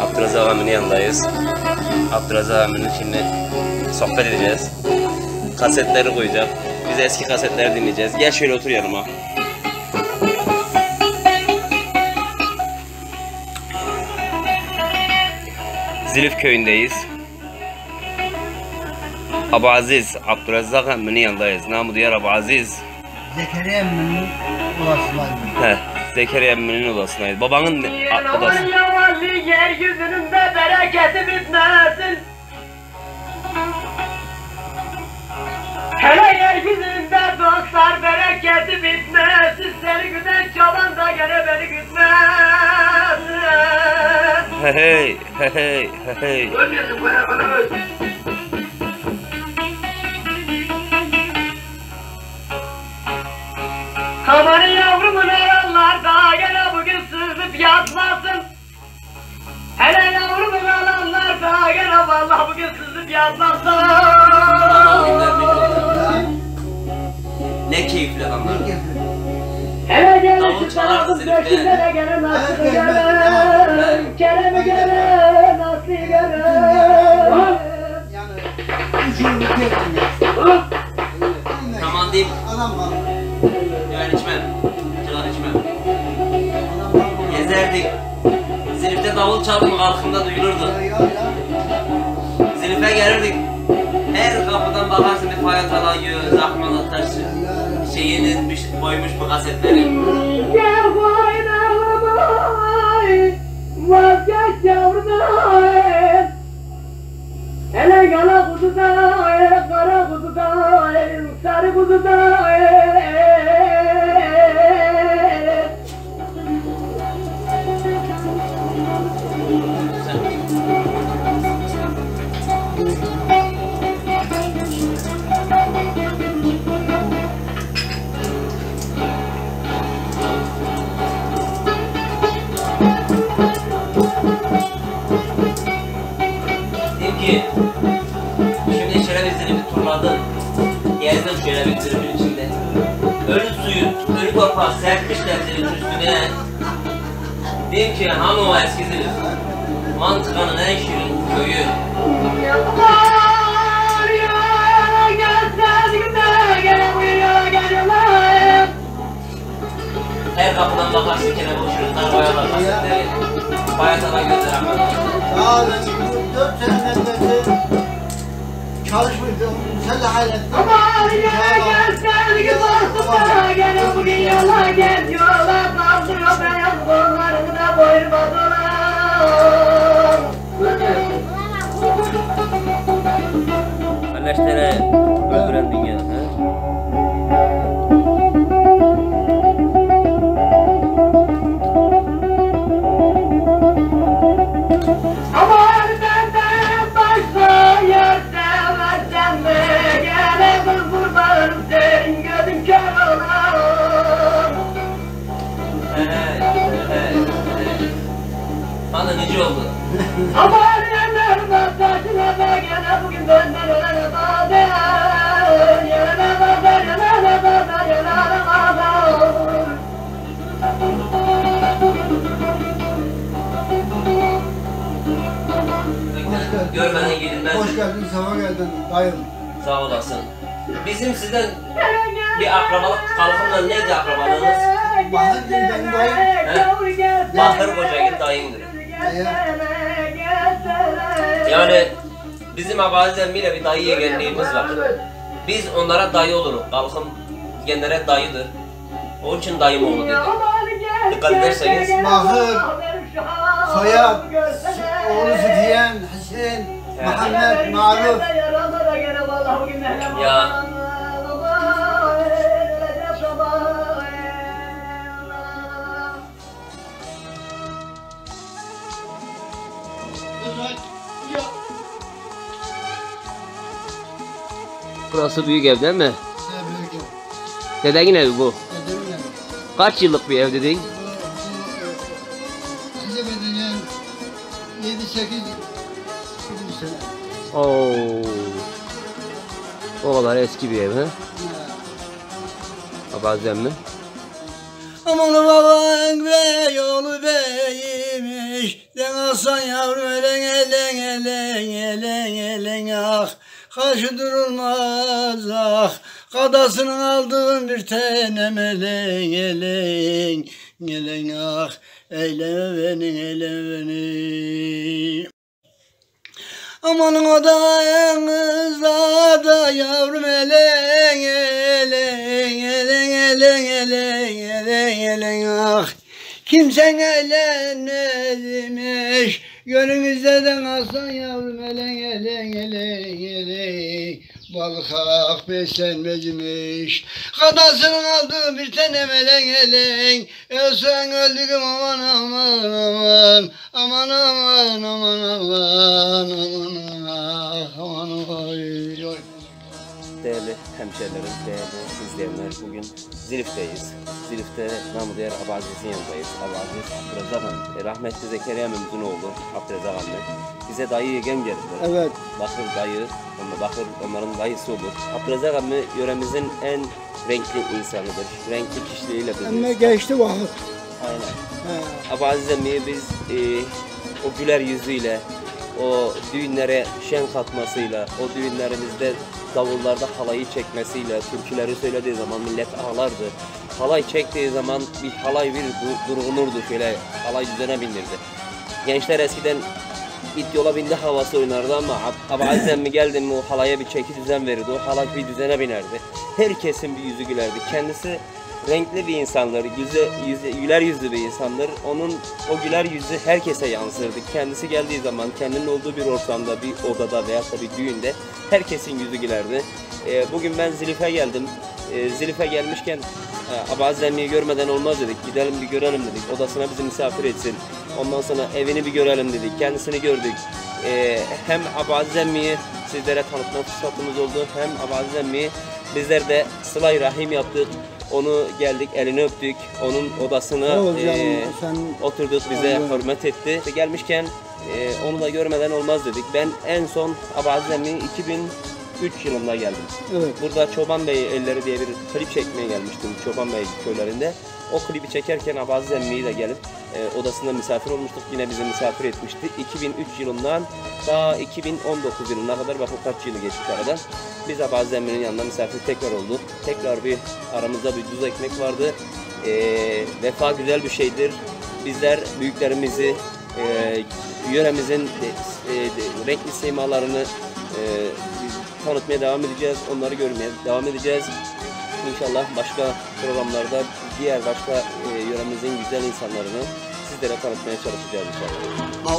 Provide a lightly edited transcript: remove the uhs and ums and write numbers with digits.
Abdülaziz abinin yanındayız. Abdülaziz abinin şimdi sohbet edeceğiz. Kasetleri koyacak. Biz eski kasetleri dinleyeceğiz. Gel şöyle otur yanıma. Zilif köyündeyiz. Abu Aziz, Abdülaziz abinin yanındayız. Namı diğer Abu Aziz. Zekeriya emminin odasındayım. He, Zekeriya emminin odasındayız. Babanın odası. Yeryüzünün de bereketi bitmesin. Hele yeryüzünde dostlar bereketi bitmesin. Seni güden çalan da gene beni gütmesin. Hey hey hey hey. Ölmesin bu ya, bana öl. Aman yavrumun alanlarda gene bugün sızıp yatmasın. Hele yavrumun alanlarda gene vallahi bugün sızıp yatmasın. Ne keyifli adamlar. Hele gene Davul şu çalar tarafın zirvede. döşümlere gene nasıl gene. Kerem'i gene nasıl gene. Yani üçüncü yaptım. Tamam deyip Adam var. yani içmem. Çırak içmem. Gezerdik. Zilif'te davul çaldı mı kalkımda duyulurdu. Zilif'e gelirdik. Her kapıdan bakarsın bir Fayat Alagöz, Zahman Ataşı. Şeyinin koymuş bu kasetleri. Gel boynuma vazgeç yavrudan. Hele kara kuzuda, kara kuzuda, sarı kuzuda. Ki şimdi şöyle bir zilimi turladım. Gezdim şöyle bir zilimin içinde. Ölü suyu, ölü toprağı serpmişler zilimin üstüne. Dedim ki hani o eski zilim. Mantıkanın en şirin köyü. Yıllar ya gözlerime gene buraya geliyorlar. Her kapıdan bakarsın kere boşuruzlar koyarlar kasetleri. Bayat Alagöz'e rahmet olsun. Daha önce 4 seneden beri çalışmıştım. Sen de hallettin. Aman ya gözlerime bastım gene bugün yola geziyorlar. Kaldırıyor beyaz kollarımda boynuma dolar. Kardeşlere öldüren dünya. He? Aman benden başka yer seversen mi? Gene kız kurbanım senin gözün kör olan. Bana nice oldu. Aman yanlarına saçına da gene bugün benden ölene bade. Yelene bade, yelene bade, yelene bade. Görmeden gidilmez. Hoş geldin, sabah geldin. Dayım. Sağ olasın. Bizim sizden bir akrabalık kalkımla neydi akrabalığınız? Bahar gibi benim dayım. Bahar Kocagil dayındır. Yani bizim Abazi emmiyle bir dayı yegenliğimiz var. Biz onlara dayı oluruz. Kalkım genlere dayıdır. Onun için dayım oğlu dedi. Dikkat ederseniz. Bahar, Soyad, oğlu Sütiyen, Hüseyin, Muhammed, Maruf. Ya. Burası büyük ev değil mi? Dedenin evi bu. Kaç yıllık bir ev dedin? Size bedenen 7-8 sene. Oo. O kadar eski bir ev ha? Bazen mi? Aman baban be yolu beymiş. Den alsan yavrum elen elen elen elen elen ah. Karşı durulmaz ah. Kadasının aldığın bir tanem elen elen elen ah. Eyleme beni eyleme beni. Amanın o da yanınızda da yavrum elen elen elen elen elen elen elen ah. Kimsen eğlenmezmiş, gönlünüzde de kalsın yavrum elen elen elen elen. Balık hak beslenmezmiş, kadasının aldığı bir tanem elen elen. Ölsen öldüm aman aman aman, aman aman aman aman aman aman oy oy. Değerli hemşehrilerim, değerli izleyenler, bugün Zilif'teyiz. Zilif'te namı değer Abaziz'in yanındayız. Abaziz Abdurrezzak Hamdi, rahmetli Zekeriya Memdu'nun oğlu Abdurrezzak Hamdi. Bize dayı yegem geldi. Evet. Bakır dayı, Bakır onların dayısı olur. Abdurrezzak Hamdi yöremizin en renkli insanıdır. Renkli kişiliğiyle Ama bilinir. geçti vakit. Aynen. He. Abaziz emmiyi biz o güler yüzüyle, o düğünlere şen katmasıyla, o düğünlerimizde davullarda halayı çekmesiyle, türküleri söylediği zaman millet ağlardı. Halay çektiği zaman bir halay bir durgunurdu, şöyle halay düzene bindirdi. Gençler eskiden it yola bindi havası oynardı ama Abaziz emmi geldi mi o halaya bir çeki düzen verirdi, o halay bir düzene binerdi. Herkesin bir yüzü gülerdi. Kendisi renkli bir insandır, güler yüzlü bir insandır. Onun o güler yüzü herkese yansırdı. Kendisi geldiği zaman kendinin olduğu bir ortamda, bir odada veya da bir düğünde herkesin yüzü gülerdi. Bugün ben Zilif'e geldim. Zilif'e gelmişken Abaziz emmiyi görmeden olmaz dedik. Gidelim bir görelim dedik. Odasına bizi misafir etsin. Ondan sonra evini bir görelim dedik. Kendisini gördük. Hem Abaziz emmiyi sizlere tanıtma fırsatımız oldu. Hem Abaziz emmiyi bizler de sıla-i rahim yaptık. Onu geldik, elini öptük, onun odasına oturduk, bize hürmet etti. Gelmişken onu da görmeden olmaz dedik. Ben en son Abaziz emmiyi 2003 yılında geldim. Evet. Burada Çoban Bey Elleri diye bir klip çekmeye gelmiştim Çoban Bey köylerinde. O klibi çekerken Abaziz emmiyi de gelip odasında misafir olmuştuk. Yine bizi misafir etmişti. 2003 yılından daha 2019 yılına kadar, bak o kaç yılı geçti aradan. Biz Abaziz emminin yanında misafir tekrar olduk. Tekrar bir aramızda bir düz ekmek vardı. Vefa güzel bir şeydir. Bizler büyüklerimizi, yöremizin renkli simalarını tanıtmaya devam edeceğiz. Onları görmeye devam edeceğiz. İnşallah başka programlarda diğer başka yöremizin güzel insanlarını sizlere tanıtmaya çalışacağız inşallah.